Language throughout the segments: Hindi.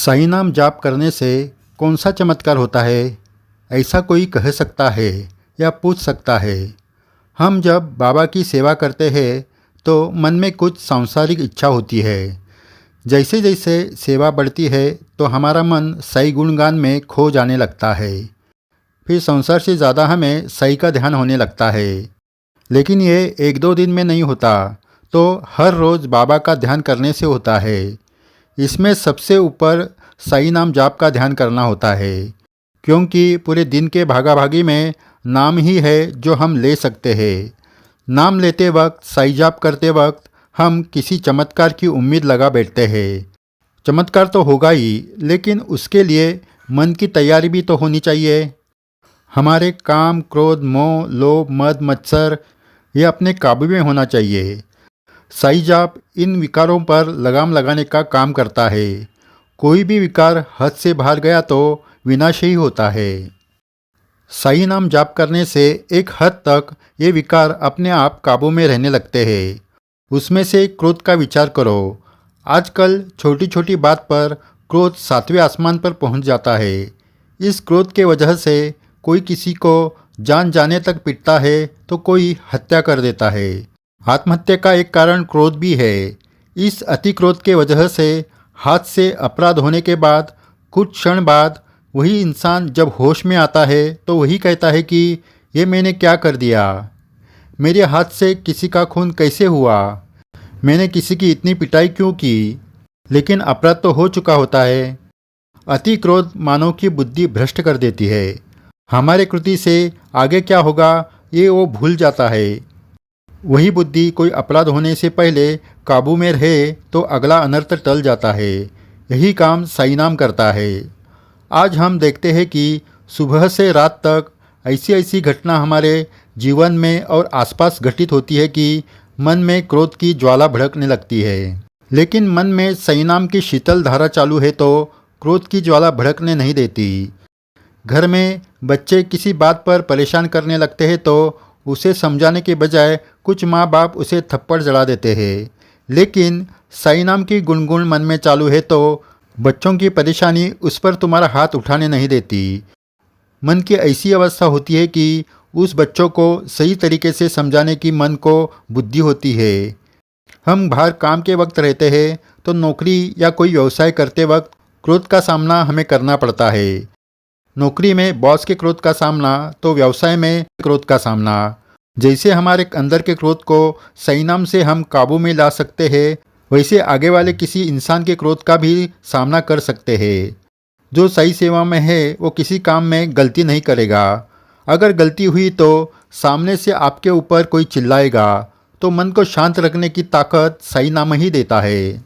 सही नाम जाप करने से कौन सा चमत्कार होता है, ऐसा कोई कह सकता है या पूछ सकता है। हम जब बाबा की सेवा करते हैं तो मन में कुछ सांसारिक इच्छा होती है। जैसे जैसे सेवा बढ़ती है तो हमारा मन सही गुणगान में खो जाने लगता है। फिर संसार से ज़्यादा हमें सही का ध्यान होने लगता है। लेकिन ये एक दो दिन में नहीं होता, तो हर रोज़ बाबा का ध्यान करने से होता है। इसमें सबसे ऊपर सही नाम जाप का ध्यान करना होता है, क्योंकि पूरे दिन के भागाभागी में नाम ही है जो हम ले सकते हैं। नाम लेते वक्त, सही जाप करते वक्त हम किसी चमत्कार की उम्मीद लगा बैठते हैं। चमत्कार तो होगा ही, लेकिन उसके लिए मन की तैयारी भी तो होनी चाहिए। हमारे काम, क्रोध, मोह, लोभ, मद, मत्सर ये अपने काबू में होना चाहिए। सही जाप इन विकारों पर लगाम लगाने का काम करता है। कोई भी विकार हद से बाहर गया तो विनाशी होता है। सही नाम जाप करने से एक हद तक ये विकार अपने आप काबू में रहने लगते हैं। उसमें से क्रोध का विचार करो। आजकल छोटी छोटी बात पर क्रोध 7वें आसमान पर पहुंच जाता है। इस क्रोध के वजह से कोई किसी को जान जाने तक पीटता है तो कोई हत्या कर देता है। आत्महत्या का एक कारण क्रोध भी है। इस अति क्रोध के वजह से हाथ से अपराध होने के बाद कुछ क्षण बाद वही इंसान जब होश में आता है तो वही कहता है कि ये मैंने क्या कर दिया, मेरे हाथ से किसी का खून कैसे हुआ, मैंने किसी की इतनी पिटाई क्यों की। लेकिन अपराध तो हो चुका होता है। अति क्रोध मानव की बुद्धि भ्रष्ट कर देती है। हमारे कृति से आगे क्या होगा ये वो भूल जाता है। वही बुद्धि कोई अपराध होने से पहले काबू में रहे तो अगला अनर्थ टल जाता है। यही काम सही नाम करता है। आज हम देखते हैं कि सुबह से रात तक ऐसी ऐसी घटना हमारे जीवन में और आसपास घटित होती है कि मन में क्रोध की ज्वाला भड़कने लगती है। लेकिन मन में सही नाम की शीतल धारा चालू है तो क्रोध की ज्वाला भड़कने नहीं देती। घर में बच्चे किसी बात पर परेशान करने लगते हैं तो उसे समझाने के बजाय कुछ माँ बाप उसे थप्पड़ जड़ा देते हैं। लेकिन सही नाम की गुनगुन मन में चालू है तो बच्चों की परेशानी उस पर तुम्हारा हाथ उठाने नहीं देती। मन की ऐसी अवस्था होती है कि उस बच्चों को सही तरीके से समझाने की मन को बुद्धि होती है। हम बाहर काम के वक्त रहते हैं तो नौकरी या कोई व्यवसाय करते वक्त क्रोध का सामना हमें करना पड़ता है। नौकरी में बॉस के क्रोध का सामना तो व्यवसाय में क्रोध का सामना। जैसे हमारे अंदर के क्रोध को सही नाम से हम काबू में ला सकते हैं, वैसे आगे वाले किसी इंसान के क्रोध का भी सामना कर सकते हैं। जो सही सेवा में है वो किसी काम में गलती नहीं करेगा। अगर गलती हुई तो सामने से आपके ऊपर कोई चिल्लाएगा तो मन को शांत रखने की ताकत सही नाम ही देता है।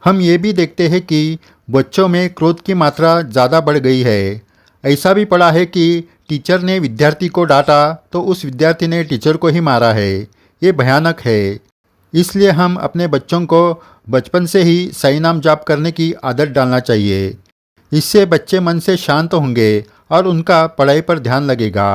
हम ये भी देखते हैं कि बच्चों में क्रोध की मात्रा ज़्यादा बढ़ गई है। ऐसा भी पड़ा है कि टीचर ने विद्यार्थी को डांटा तो उस विद्यार्थी ने टीचर को ही मारा है। ये भयानक है। इसलिए हम अपने बच्चों को बचपन से ही सही नाम जाप करने की आदत डालना चाहिए। इससे बच्चे मन से शांत होंगे और उनका पढ़ाई पर ध्यान लगेगा।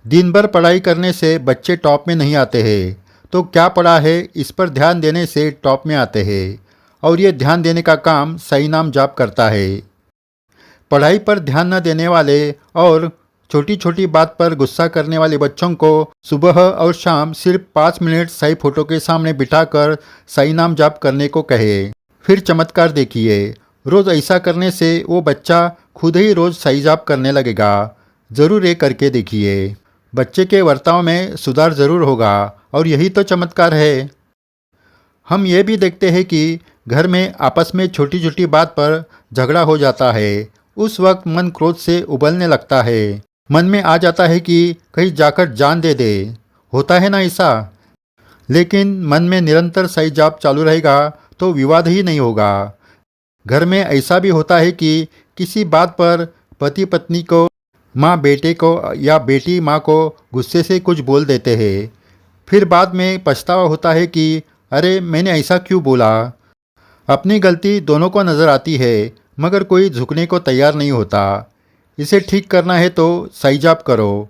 दिन भर पढ़ाई करने से बच्चे टॉप में नहीं आते हैं, तो क्या पढ़ा है इस पर ध्यान देने से टॉप में आते हैं। और ये ध्यान देने का काम सही नाम जाप करता है। पढ़ाई पर ध्यान न देने वाले और छोटी छोटी बात पर गुस्सा करने वाले बच्चों को सुबह और शाम सिर्फ 5 मिनट सही फोटो के सामने बिठाकर सही नाम जाप करने को कहे। फिर चमत्कार देखिए। रोज़ ऐसा करने से वो बच्चा खुद ही रोज़ सही जाप करने लगेगा। ज़रूर ये करके देखिए। बच्चे के बर्ताव में सुधार ज़रूर होगा और यही तो चमत्कार है। हम ये भी देखते हैं कि घर में आपस में छोटी छोटी बात पर झगड़ा हो जाता है। उस वक्त मन क्रोध से उबलने लगता है। मन में आ जाता है कि कहीं जाकर जान दे दे। होता है ना ऐसा। लेकिन मन में निरंतर सही जाप चालू रहेगा तो विवाद ही नहीं होगा। घर में ऐसा भी होता है कि किसी बात पर पति पत्नी को, माँ बेटे को या बेटी माँ को गुस्से से कुछ बोल देते हैं। फिर बाद में पछतावा होता है कि अरे मैंने ऐसा क्यों बोला। अपनी गलती दोनों को नज़र आती है मगर कोई झुकने को तैयार नहीं होता। इसे ठीक करना है तो सही जाप करो।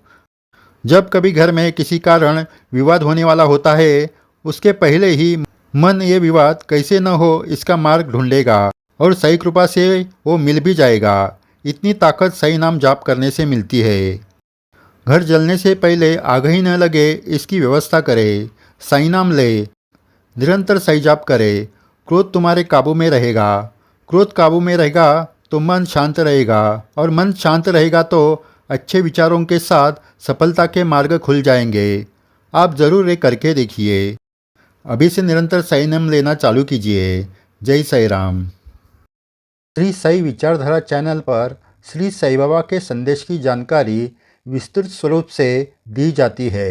जब कभी घर में किसी कारण विवाद होने वाला होता है उसके पहले ही मन ये विवाद कैसे न हो इसका मार्ग ढूंढेगा। और सही कृपा से वो मिल भी जाएगा। इतनी ताकत सही नाम जाप करने से मिलती है। घर जलने से पहले आग ही न लगे इसकी व्यवस्था करें। सही नाम ले, निरंतर सही जाप करें। क्रोध तुम्हारे काबू में रहेगा। क्रोध काबू में रहेगा तो मन शांत रहेगा, और मन शांत रहेगा तो अच्छे विचारों के साथ सफलता के मार्ग खुल जाएंगे। आप ज़रूर ये करके देखिए। अभी से निरंतर सही नाम लेना चालू कीजिए। जय साई राम। श्री साई विचारधारा चैनल पर श्री साई बाबा के संदेश की जानकारी विस्तृत स्वरूप से दी जाती है।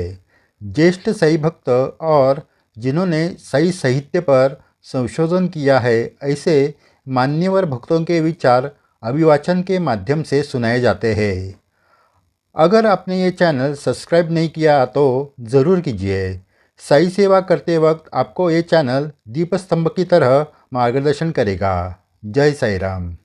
ज्येष्ठ साई भक्त और जिन्होंने साई साहित्य पर संशोधन किया है, ऐसे मान्यवर भक्तों के विचार अभिवाचन के माध्यम से सुनाए जाते हैं। अगर आपने ये चैनल सब्सक्राइब नहीं किया तो ज़रूर कीजिए। साई सेवा करते वक्त आपको ये चैनल दीपस्तंभ की तरह मार्गदर्शन करेगा। जय साई राम।